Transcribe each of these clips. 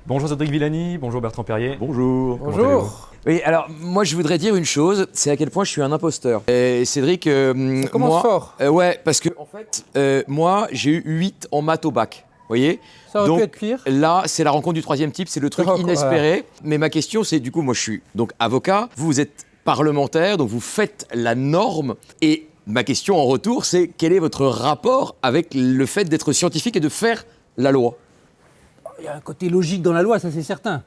Bonjour Cédric Villani, bonjour Bertrand Perrier. Bonjour. Comment allez-vous ? Bonjour. Oui, alors moi je voudrais dire une chose, c'est à quel point je suis un imposteur. Cédric, Ça commence moi, fort. ouais, parce que en fait, moi j'ai eu 8 en maths au bac. Vous voyez ? Ça aurait Donc, pu être pire. Là, c'est la rencontre du troisième type, c'est le truc Voilà. inespéré. Mais ma question, c'est du coup, moi je suis donc avocat, vous êtes parlementaire, donc vous faites la norme. Et ma question en retour, c'est quel est votre rapport avec le fait d'être scientifique et de faire la loi ? Il y a un côté logique dans la loi, ça c'est certain.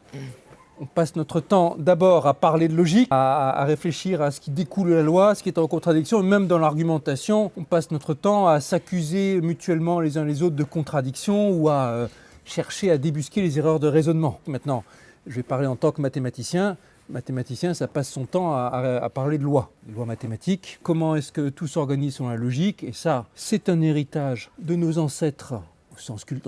On passe notre temps d'abord à parler de logique, à réfléchir à ce qui découle de la loi, ce qui est en contradiction, et même dans l'argumentation, on passe notre temps à s'accuser mutuellement les uns les autres de contradictions ou à chercher à débusquer les erreurs de raisonnement. Maintenant, je vais parler en tant que mathématicien. Mathématicien, ça passe son temps à parler de lois mathématiques. Comment est-ce que tout s'organise selon la logique? Et ça, c'est un héritage de nos ancêtres,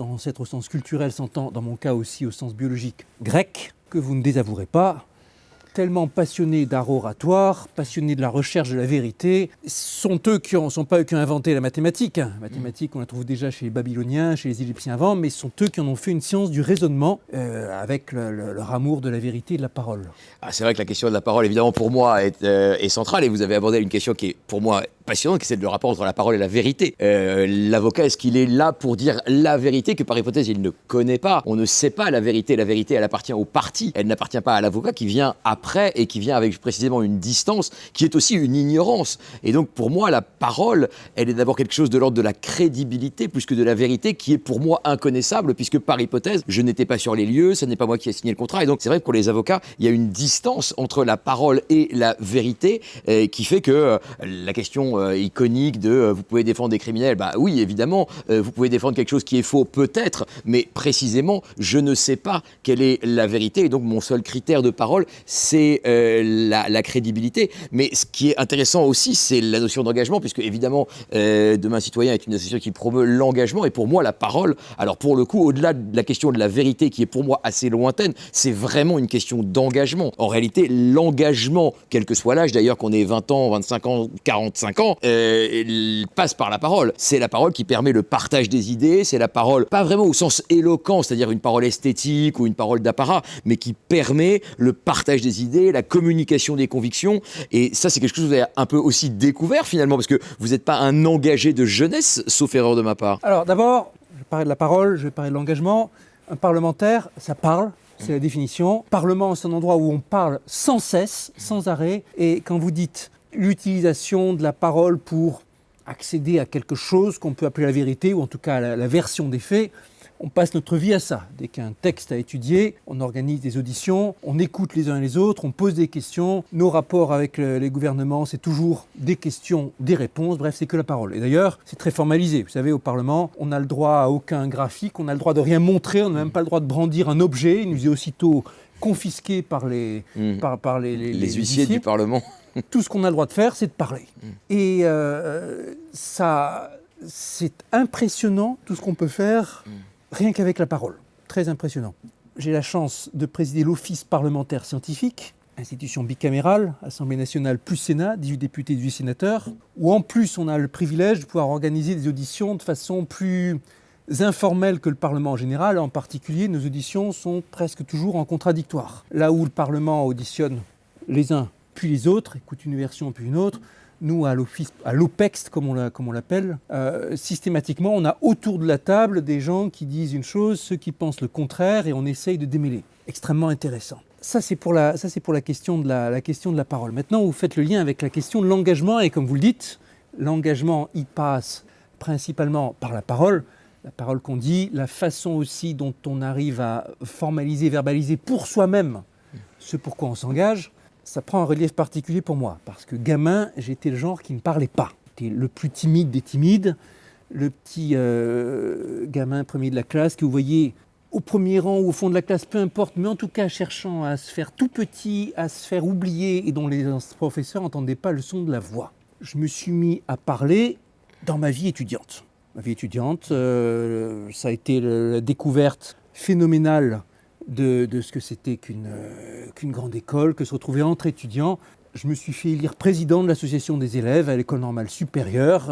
ancêtres au sens culturel, s'entend dans mon cas aussi au sens biologique grec, que vous ne désavouerez pas. Tellement passionnés d'art oratoire, passionnés de la recherche de la vérité, sont pas eux qui ont inventé la mathématique. La mathématique, on la trouve déjà chez les Babyloniens, chez les Égyptiens avant, mais ce sont eux qui en ont fait une science du raisonnement avec leur amour de la vérité et de la parole. Ah, c'est vrai que la question de la parole, évidemment, pour moi, est centrale. Et vous avez abordé une question qui est, pour moi, passionnante, qui est celle du rapport entre la parole et la vérité. L'avocat, est-ce qu'il est là pour dire la vérité que, par hypothèse, il ne connaît pas? On ne sait pas la vérité. La vérité, elle appartient au parti. Elle n'appartient pas à l'avocat qui vient après et qui vient avec précisément une distance qui est aussi une ignorance. Et donc, pour moi, la parole, elle est d'abord quelque chose de l'ordre de la crédibilité plus que de la vérité qui est pour moi inconnaissable puisque, par hypothèse, je n'étais pas sur les lieux, ce n'est pas moi qui ai signé le contrat. Et donc, c'est vrai que pour les avocats, il y a une distance entre la parole et la vérité qui fait que la question iconique de vous pouvez défendre des criminels, bah oui, évidemment, vous pouvez défendre quelque chose qui est faux, peut-être, mais précisément, je ne sais pas quelle est la vérité. Et donc, mon seul critère de parole, c'est la crédibilité. Mais ce qui est intéressant aussi, c'est la notion d'engagement, puisque évidemment, Demain Citoyen est une association qui promeut l'engagement. Et pour moi, la parole, alors pour le coup, au-delà de la question de la vérité, qui est pour moi assez lointaine, c'est vraiment une question d'engagement. En réalité, l'engagement, quel que soit l'âge, d'ailleurs qu'on ait 20 ans, 25 ans, 45 ans, passe par la parole. C'est la parole qui permet le partage des idées, c'est la parole, pas vraiment au sens éloquent, c'est-à-dire une parole esthétique ou une parole d'apparat, mais qui permet le partage des idées, la communication des convictions. Et ça, c'est quelque chose que vous avez un peu aussi découvert finalement, parce que vous n'êtes pas un engagé de jeunesse, sauf erreur de ma part. Alors d'abord, je vais parler de la parole, je vais parler de l'engagement. Un parlementaire, ça parle. C'est la définition. Parlement, c'est un endroit où on parle sans cesse, sans arrêt. Et quand vous dites l'utilisation de la parole pour accéder à quelque chose qu'on peut appeler la vérité, ou en tout cas la version des faits, on passe notre vie à ça. Dès qu'il y a un texte à étudier, on organise des auditions, on écoute les uns les autres, on pose des questions. Nos rapports avec les gouvernements, c'est toujours des questions, des réponses. Bref, c'est que la parole. Et d'ailleurs, c'est très formalisé. Vous savez, au Parlement, on n'a le droit à aucun graphique, on n'a le droit de rien montrer, on n'a même pas le droit de brandir un objet. Il nous est aussitôt confisqué par les huissiers du Parlement. Tout ce qu'on a le droit de faire, c'est de parler. Et ça, c'est impressionnant, tout ce qu'on peut faire, rien qu'avec la parole. Très impressionnant. J'ai la chance de présider l'Office parlementaire scientifique, institution bicamérale, Assemblée nationale plus Sénat, 18 députés, 18 sénateurs, où en plus on a le privilège de pouvoir organiser des auditions de façon plus informelle que le Parlement en général. En particulier, nos auditions sont presque toujours en contradictoire. Là où le Parlement auditionne les uns puis les autres, écoute une version puis une autre, nous, à l'OPEX, comme on l'appelle, systématiquement, on a autour de la table des gens qui disent une chose, ceux qui pensent le contraire, et on essaye de démêler. Extrêmement intéressant. Ça, c'est pour la question de la parole. Maintenant, vous faites le lien avec la question de l'engagement, et comme vous le dites, l'engagement, il passe principalement par la parole qu'on dit, la façon aussi dont on arrive à formaliser, verbaliser pour soi-même ce pourquoi on s'engage. Ça prend un relief particulier pour moi, parce que gamin, j'étais le genre qui ne parlait pas. J'étais le plus timide des timides, le petit gamin premier de la classe que vous voyez au premier rang ou au fond de la classe, peu importe, mais en tout cas cherchant à se faire tout petit, à se faire oublier, et dont les professeurs n'entendaient pas le son de la voix. Je me suis mis à parler dans ma vie étudiante. Ma vie étudiante, ça a été la découverte phénoménale de ce que c'était qu'une grande école, que se retrouver entre étudiants. Je me suis fait élire président de l'association des élèves à l'école normale supérieure,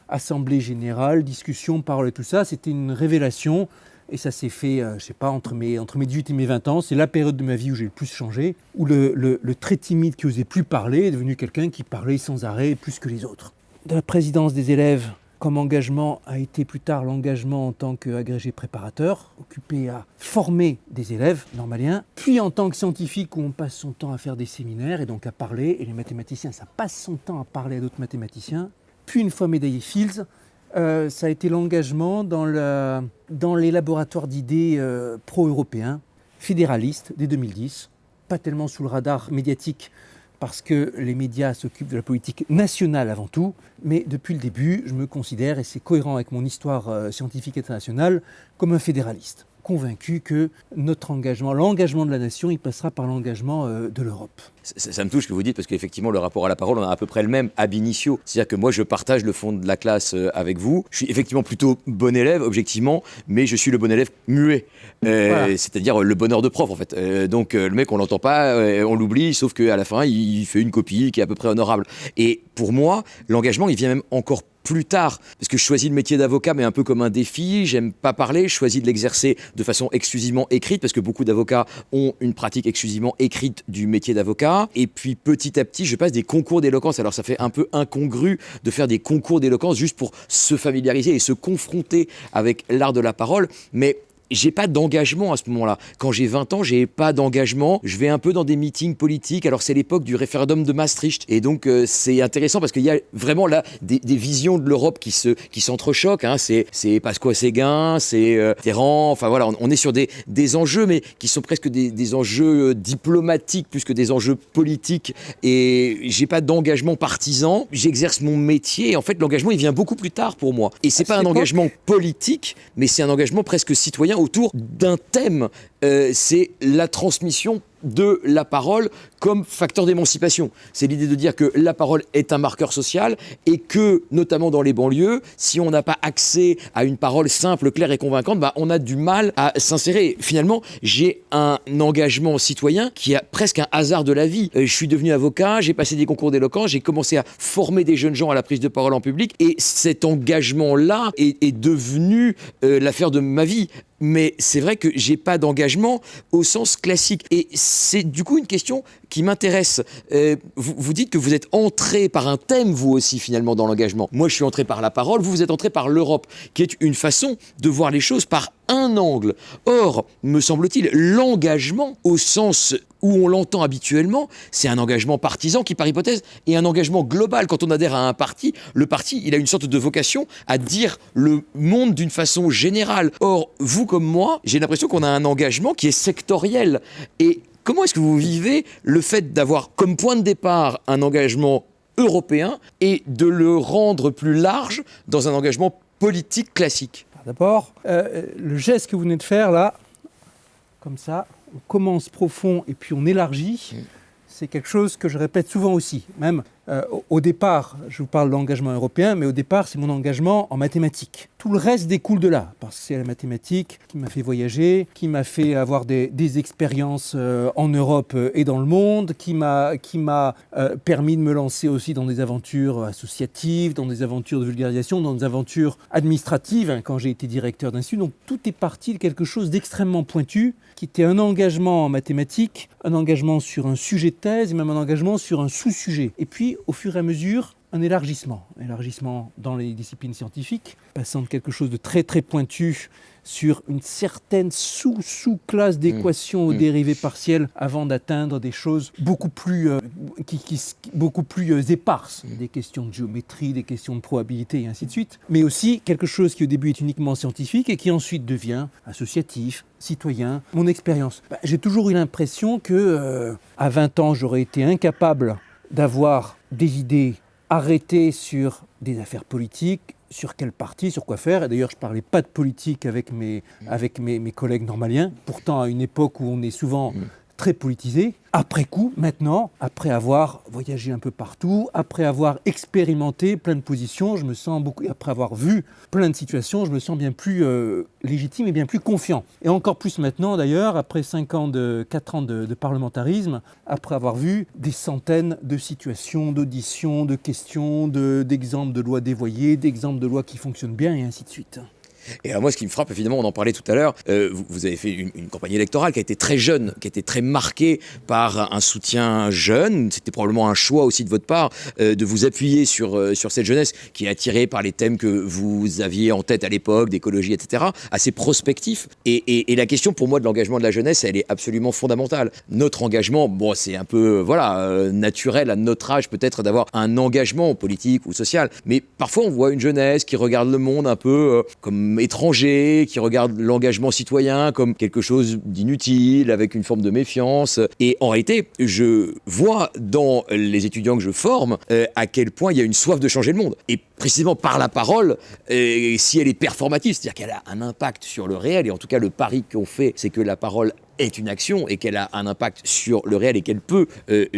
assemblée générale, discussion, parole et tout ça. C'était une révélation. Et ça s'est fait, je sais pas, entre mes 18 et mes 20 ans. C'est la période de ma vie où j'ai le plus changé, où le très timide qui osait plus parler est devenu quelqu'un qui parlait sans arrêt, plus que les autres. De la présidence des élèves comme engagement a été plus tard l'engagement en tant qu'agrégé préparateur, occupé à former des élèves normaliens, puis en tant que scientifique où on passe son temps à faire des séminaires et donc à parler, et les mathématiciens, ça passe son temps à parler à d'autres mathématiciens. Puis une fois médaillé Fields, ça a été l'engagement dans les laboratoires d'idées pro-européens, fédéralistes dès 2010, pas tellement sous le radar médiatique, parce que les médias s'occupent de la politique nationale avant tout, mais depuis le début, je me considère, et c'est cohérent avec mon histoire scientifique internationale, comme un fédéraliste, convaincu que notre engagement, l'engagement de la nation, il passera par l'engagement de l'Europe. Ça me touche ce que vous dites, parce qu'effectivement, le rapport à la parole, on a à peu près le même ab initio. C'est-à-dire que moi, je partage le fond de la classe avec vous. Je suis effectivement plutôt bon élève, objectivement, mais je suis le bon élève muet. Voilà. C'est-à-dire le bonheur de prof, en fait. Donc, le mec, on l'entend pas, on l'oublie, sauf qu'à la fin, il fait une copie qui est à peu près honorable. Et pour moi, l'engagement, il vient même encore plus tard, parce que je choisis le métier d'avocat, mais un peu comme un défi. J'aime pas parler, je choisis de l'exercer de façon exclusivement écrite, parce que beaucoup d'avocats ont une pratique exclusivement écrite du métier d'avocat. Et puis petit à petit, je passe des concours d'éloquence. Alors ça fait un peu incongru de faire des concours d'éloquence juste pour se familiariser et se confronter avec l'art de la parole, mais j'ai pas d'engagement à ce moment-là. Quand j'ai 20 ans, j'ai pas d'engagement. Je vais un peu dans des meetings politiques. Alors c'est l'époque du référendum de Maastricht. Et donc c'est intéressant parce qu'il y a vraiment là des visions de l'Europe qui s'entrechoquent. Hein. C'est Pasqua-Séguin, c'est Terran. Enfin voilà, on est sur des enjeux, mais qui sont presque des enjeux diplomatiques plus que des enjeux politiques. Et j'ai pas d'engagement partisan. J'exerce mon métier. Et en fait, l'engagement, il vient beaucoup plus tard pour moi. Et c'est pas un engagement politique, mais c'est un engagement presque citoyen autour d'un thème, c'est la transmission de la parole comme facteur d'émancipation. C'est l'idée de dire que la parole est un marqueur social et que, notamment dans les banlieues, si on n'a pas accès à une parole simple, claire et convaincante, on a du mal à s'insérer. Finalement, j'ai un engagement citoyen qui est presque un hasard de la vie. Je suis devenu avocat, j'ai passé des concours d'éloquence, j'ai commencé à former des jeunes gens à la prise de parole en public et cet engagement-là est devenu l'affaire de ma vie. Mais c'est vrai que j'ai pas d'engagement au sens classique. Et c'est du coup une question qui m'intéresse. Vous dites que vous êtes entré par un thème, vous aussi, finalement, dans l'engagement. Moi, je suis entré par la parole, vous êtes entré par l'Europe, qui est une façon de voir les choses par un angle. Or, me semble-t-il, l'engagement, au sens où on l'entend habituellement, c'est un engagement partisan qui, par hypothèse, est un engagement global. Quand on adhère à un parti, le parti, il a une sorte de vocation à dire le monde d'une façon générale. Or, vous comme moi, j'ai l'impression qu'on a un engagement qui est sectoriel. Et comment est-ce que vous vivez le fait d'avoir comme point de départ un engagement européen et de le rendre plus large dans un engagement politique classique ? D'abord, le geste que vous venez de faire là, comme ça, on commence profond et puis on élargit, c'est quelque chose que je répète souvent aussi. Même au départ, je vous parle d'engagement européen, mais au départ, c'est mon engagement en mathématiques. Tout le reste découle de là, parce que c'est la mathématique qui m'a fait voyager, qui m'a fait avoir des expériences en Europe et dans le monde, qui m'a permis de me lancer aussi dans des aventures associatives, dans des aventures de vulgarisation, dans des aventures administratives, hein, quand j'ai été directeur d'institut. Donc tout est parti de quelque chose d'extrêmement pointu, qui était un engagement en mathématiques, un engagement sur un sujet de thèse, et même un engagement sur un sous-sujet. Et puis, au fur et à mesure, un élargissement dans les disciplines scientifiques, passant de quelque chose de très très pointu sur une certaine sous-classe d'équations aux dérivées partielles avant d'atteindre des choses beaucoup plus éparses, des questions de géométrie, des questions de probabilité et ainsi de suite, mais aussi quelque chose qui au début est uniquement scientifique et qui ensuite devient associatif, citoyen, mon expérience. J'ai toujours eu l'impression que à 20 ans, j'aurais été incapable d'avoir des idées arrêtées sur des affaires politiques, sur quel parti, sur quoi faire. Et d'ailleurs, je ne parlais pas de politique avec mes collègues normaliens. Pourtant, à une époque où on est souvent très politisé. Après coup, maintenant, après avoir voyagé un peu partout, après avoir expérimenté plein de positions, je me sens après avoir vu plein de situations, je me sens bien plus légitime et bien plus confiant. Et encore plus maintenant, d'ailleurs, après 4 ans de parlementarisme, après avoir vu des centaines de situations, d'auditions, de questions, d'exemples de lois dévoyées, d'exemples de lois qui fonctionnent bien, et ainsi de suite. Et alors moi, ce qui me frappe, évidemment, on en parlait tout à l'heure, vous avez fait une campagne électorale qui a été très jeune, qui a été très marquée par un soutien jeune. C'était probablement un choix aussi de votre part de vous appuyer sur cette jeunesse qui est attirée par les thèmes que vous aviez en tête à l'époque, d'écologie, etc., assez prospectif. Et la question pour moi de l'engagement de la jeunesse, elle est absolument fondamentale. Notre engagement, bon, c'est un peu naturel à notre âge peut-être d'avoir un engagement politique ou social, mais parfois on voit une jeunesse qui regarde le monde un peu comme étranger, qui regarde l'engagement citoyen comme quelque chose d'inutile, avec une forme de méfiance. Et en réalité, je vois dans les étudiants que je forme à quel point il y a une soif de changer le monde. Et précisément par la parole, si elle est performative, c'est-à-dire qu'elle a un impact sur le réel, et en tout cas le pari qu'on fait, c'est que la parole est une action et qu'elle a un impact sur le réel et qu'elle peut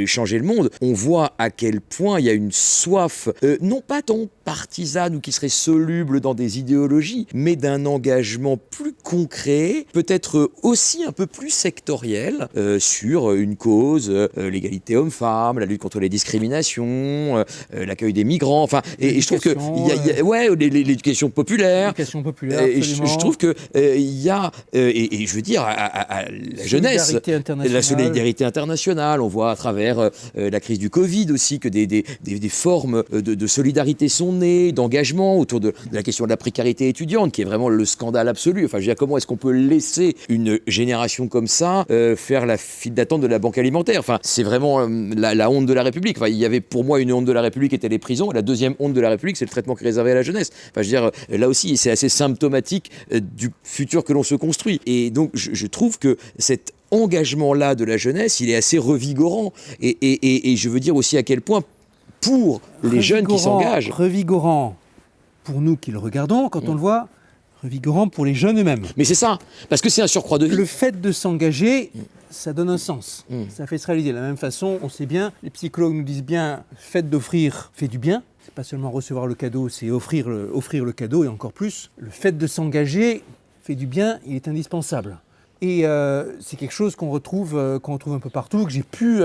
changer le monde, on voit à quel point il y a une soif, non pas tant partisane ou qui serait soluble dans des idéologies, mais d'un engagement plus concret, peut-être aussi un peu plus sectoriel, sur une cause, l'égalité homme-femme, la lutte contre les discriminations, l'accueil des migrants, enfin, et je trouve que l'éducation populaire. L'éducation populaire, Et absolument. je trouve que il y a, et je veux dire, à la jeunesse, la solidarité internationale, on voit à travers la crise du Covid aussi que des formes de solidarité sont nées, d'engagement autour de la question de la précarité étudiante, qui est vraiment le scandale absolu. Enfin, je veux dire, comment est-ce qu'on peut laisser une génération comme ça faire la file d'attente de la banque alimentaire? Enfin, c'est vraiment la honte de la République. Enfin, il y avait pour moi une honte de la République, était les prisons. La deuxième honte de la République, c'est le traitement qui est réservé à la jeunesse. Enfin, je veux dire, là aussi, c'est assez symptomatique du futur que l'on se construit. Et donc, je trouve que cet engagement-là de la jeunesse, il est assez revigorant. Et je veux dire aussi à quel point, pour les jeunes qui s'engagent... Revigorant pour nous qui le regardons, quand on le voit, revigorant pour les jeunes eux-mêmes. Mais c'est ça, parce que c'est un surcroît de vie. Le fait de s'engager, ça donne un sens. Ça fait se réaliser. De la même façon, on sait bien, les psychologues nous disent bien, le fait d'offrir fait du bien. C'est pas seulement recevoir le cadeau, c'est offrir le cadeau et encore plus. Le fait de s'engager fait du bien, il est indispensable. Et c'est quelque chose qu'on retrouve un peu partout, que j'ai pu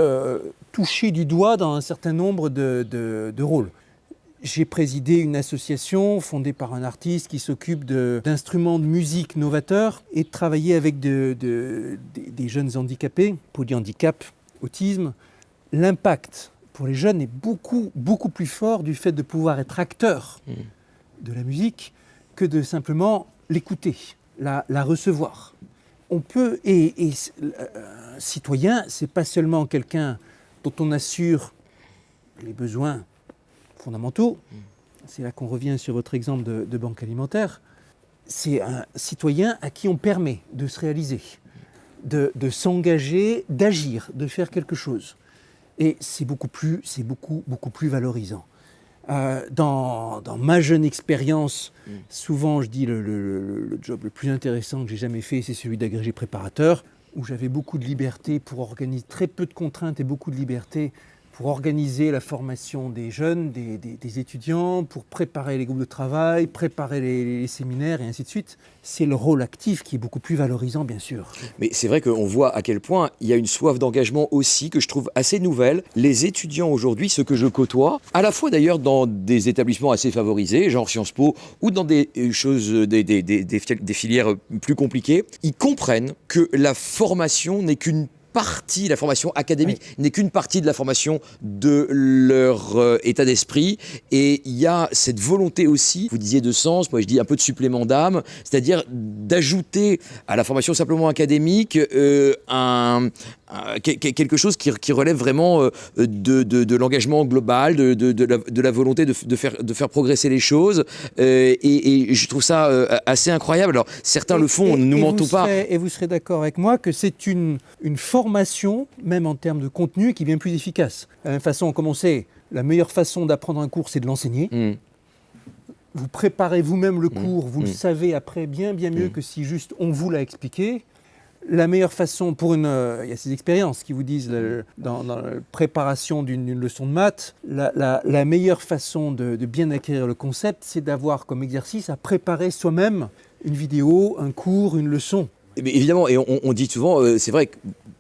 toucher du doigt dans un certain nombre de rôles. J'ai présidé une association fondée par un artiste qui s'occupe d'instruments de musique novateurs et de travailler avec des jeunes handicapés, polyhandicap, autisme. L'impact pour les jeunes est beaucoup, beaucoup plus fort du fait de pouvoir être acteur de la musique que de simplement l'écouter, la recevoir. On peut, un citoyen, c'est pas seulement quelqu'un dont on assure les besoins fondamentaux, c'est là qu'on revient sur votre exemple de banque alimentaire, c'est un citoyen à qui on permet de se réaliser, de s'engager, d'agir, de faire quelque chose. Et c'est beaucoup plus valorisant. Dans ma jeune expérience, souvent je dis le job le plus intéressant que j'ai jamais fait, c'est celui d'agrégé préparateur, où j'avais beaucoup de liberté pour organiser, très peu de contraintes et beaucoup de liberté pour organiser la formation des jeunes, des étudiants, pour préparer les groupes de travail, préparer les séminaires et ainsi de suite. C'est le rôle actif qui est beaucoup plus valorisant, bien sûr. Mais c'est vrai qu'on voit à quel point il y a une soif d'engagement aussi que je trouve assez nouvelle. Les étudiants aujourd'hui, ceux que je côtoie, à la fois d'ailleurs dans des établissements assez favorisés, genre Sciences Po, ou dans des choses, des filières plus compliquées, ils comprennent que la formation n'est qu'une partie, la formation académique n'est qu'une partie de la formation de leur état d'esprit, et il y a cette volonté aussi, vous disiez de sens, moi je dis un peu de supplément d'âme, c'est-à-dire d'ajouter à la formation simplement académique quelque chose qui relève vraiment de l'engagement global, de la volonté de faire progresser les choses, et je trouve ça assez incroyable. Alors certains le font, ne nous mentons pas. Et vous serez d'accord avec moi que c'est une formation, même en termes de contenu, qui est bien plus efficace. De la même façon, comme on sait, la meilleure façon d'apprendre un cours, c'est de l'enseigner. Vous préparez vous-même le cours, vous le savez après bien mieux que si juste on vous l'a expliqué. La meilleure façon il y a ces expériences qui vous disent dans la préparation d'une leçon de maths, la meilleure façon de bien acquérir le concept, c'est d'avoir comme exercice à préparer soi-même une vidéo, un cours, une leçon. Mais évidemment, et on dit souvent, c'est vrai que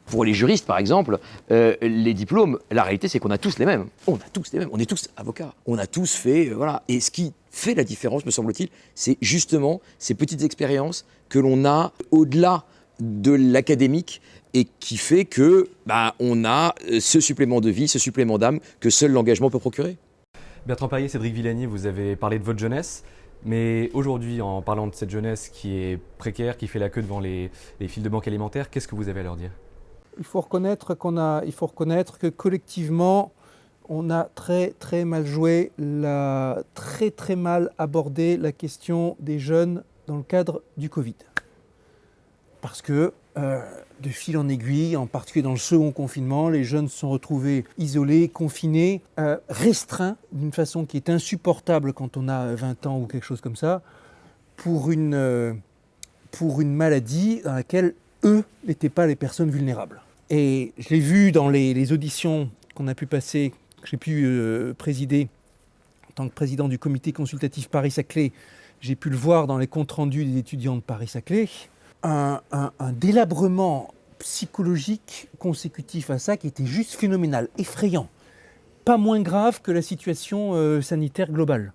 Pour les juristes, par exemple, les diplômes, la réalité, c'est qu'on a tous les mêmes. On a tous les mêmes. On est tous avocats. On a tous fait, voilà. Et ce qui fait la différence, me semble-t-il, c'est justement ces petites expériences que l'on a au-delà de l'académique et qui fait que, on a ce supplément de vie, ce supplément d'âme que seul l'engagement peut procurer. Bertrand Perrier, Cédric Villani, vous avez parlé de votre jeunesse. Mais aujourd'hui, en parlant de cette jeunesse qui est précaire, qui fait la queue devant les files de banque alimentaire, qu'est-ce que vous avez à leur dire ? Il faut reconnaître que collectivement, on a très très mal joué, très très mal abordé la question des jeunes dans le cadre du Covid. Parce que de fil en aiguille, en particulier dans le second confinement, les jeunes se sont retrouvés isolés, confinés, restreints d'une façon qui est insupportable quand on a 20 ans ou quelque chose comme ça, pour une maladie dans laquelle eux n'étaient pas les personnes vulnérables. Et je l'ai vu dans les auditions qu'on a pu passer, que j'ai pu présider en tant que président du comité consultatif Paris-Saclay. J'ai pu le voir dans les comptes rendus des étudiants de Paris-Saclay. Un délabrement psychologique consécutif à ça qui était juste phénoménal, effrayant. Pas moins grave que la situation sanitaire globale.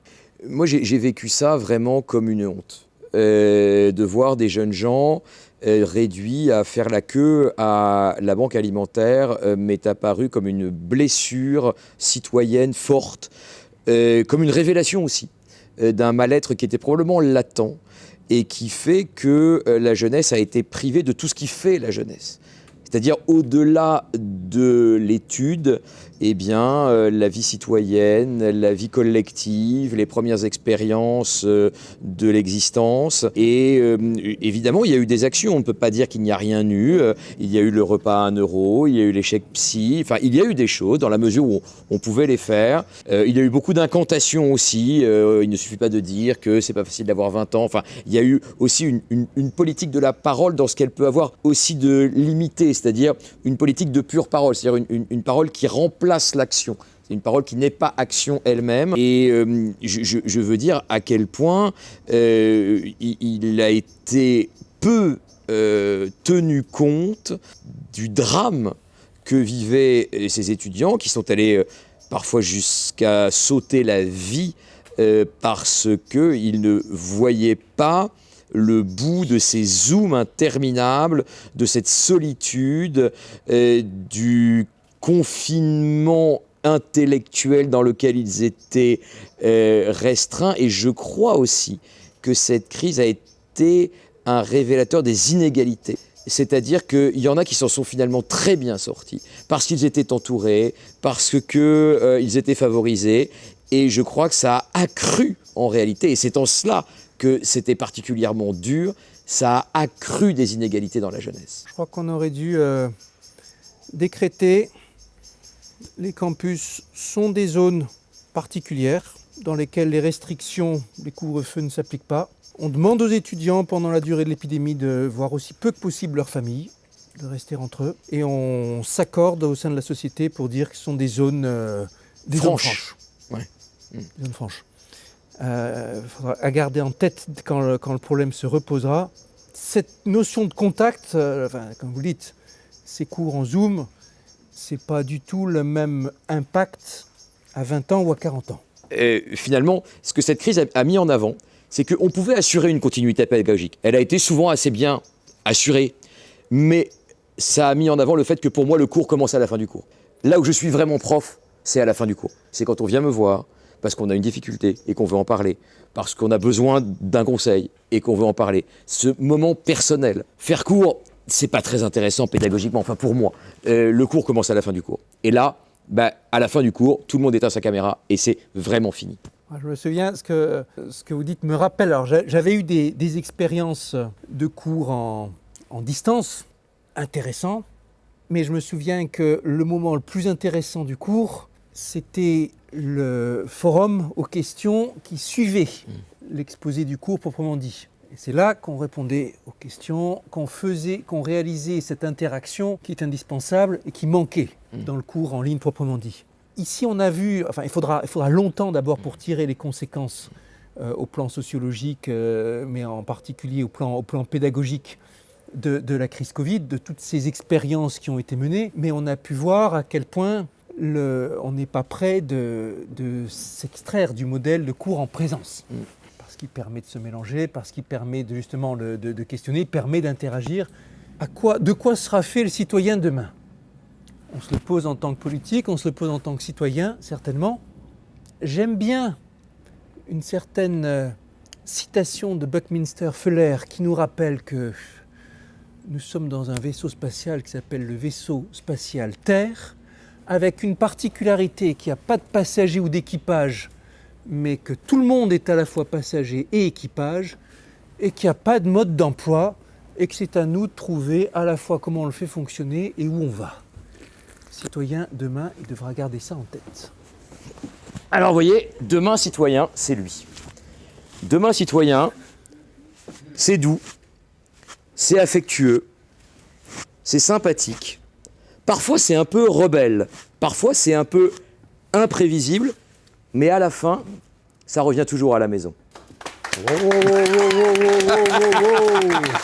Moi, j'ai vécu ça vraiment comme une honte. De voir des jeunes gens réduits à faire la queue à la banque alimentaire m'est apparu comme une blessure citoyenne forte, comme une révélation aussi d'un mal-être qui était probablement latent et qui fait que la jeunesse a été privée de tout ce qui fait la jeunesse. C'est-à-dire au-delà de l'étude, la vie citoyenne, la vie collective, les premières expériences de l'existence. Et évidemment, il y a eu des actions. On ne peut pas dire qu'il n'y a rien eu. Il y a eu le repas à 1 euro, il y a eu l'échec psy. Enfin, il y a eu des choses dans la mesure où on pouvait les faire. Il y a eu beaucoup d'incantations aussi. Il ne suffit pas de dire que c'est pas facile d'avoir 20 ans. Enfin, il y a eu aussi une politique de la parole dans ce qu'elle peut avoir aussi de limité, c'est-à-dire une politique de pure parole, c'est-à-dire une parole qui remplace l'action. C'est une parole qui n'est pas action elle-même. Et je veux dire à quel point il a été peu tenu compte du drame que vivaient ces étudiants qui sont allés parfois jusqu'à sauter la vie parce qu'ils ne voyaient pas le bout de ces zooms interminables, de cette solitude, du confinement intellectuel dans lequel ils étaient restreints. Et je crois aussi que cette crise a été un révélateur des inégalités. C'est-à-dire qu'il y en a qui s'en sont finalement très bien sortis, parce qu'ils étaient entourés, parce qu'ils étaient favorisés. Et je crois que ça a accru en réalité, et c'est en cela que c'était particulièrement dur, ça a accru des inégalités dans la jeunesse. Je crois qu'on aurait dû décréter les campus sont des zones particulières dans lesquelles les restrictions, les couvre-feux ne s'appliquent pas. On demande aux étudiants pendant la durée de l'épidémie de voir aussi peu que possible leur famille, de rester entre eux. Et on s'accorde au sein de la société pour dire que ce sont des zones franches. Ouais. Des zones franches. Il faudra à garder en tête quand le problème se reposera. Cette notion de contact, comme vous le dites, ces cours en Zoom, c'est pas du tout le même impact à 20 ans ou à 40 ans. Finalement, ce que cette crise a mis en avant, c'est qu'on pouvait assurer une continuité pédagogique. Elle a été souvent assez bien assurée, mais ça a mis en avant le fait que pour moi, le cours commence à la fin du cours. Là où je suis vraiment prof, c'est à la fin du cours. C'est quand on vient me voir, parce qu'on a une difficulté et qu'on veut en parler, parce qu'on a besoin d'un conseil et qu'on veut en parler. Ce moment personnel. Faire cours, c'est pas très intéressant pédagogiquement, enfin pour moi. Le cours commence à la fin du cours. Et là, à la fin du cours, tout le monde éteint sa caméra et c'est vraiment fini. Je me souviens, ce que vous dites me rappelle. Alors, j'avais eu des expériences de cours en distance, intéressants, mais je me souviens que le moment le plus intéressant du cours, c'était le forum aux questions qui suivait l'exposé du cours proprement dit. Et c'est là qu'on répondait aux questions, qu'on réalisait cette interaction qui est indispensable et qui manquait dans le cours en ligne proprement dit. Ici, on a vu, il faudra longtemps d'abord pour tirer les conséquences au plan sociologique, mais en particulier au plan pédagogique de la crise Covid, de toutes ces expériences qui ont été menées, mais on a pu voir à quel point on n'est pas prêt de s'extraire du modèle de cours en présence. Parce qu'il permet de se mélanger, parce qu'il permet justement de questionner, permet d'interagir. De quoi sera fait le citoyen demain? On se le pose en tant que politique, on se le pose en tant que citoyen, certainement. J'aime bien une certaine citation de Buckminster Fuller qui nous rappelle que nous sommes dans un vaisseau spatial qui s'appelle le vaisseau spatial Terre, avec une particularité qu'il n'y a pas de passagers ou d'équipage, mais que tout le monde est à la fois passager et équipage, et qu'il n'y a pas de mode d'emploi, et que c'est à nous de trouver à la fois comment on le fait fonctionner et où on va. Le citoyen, demain, il devra garder ça en tête. Alors vous voyez, demain citoyen, c'est lui. Demain citoyen, c'est doux, c'est affectueux, c'est sympathique. Parfois c'est un peu rebelle, parfois c'est un peu imprévisible, mais à la fin, ça revient toujours à la maison. Wow, wow, wow, wow, wow, wow, wow, wow.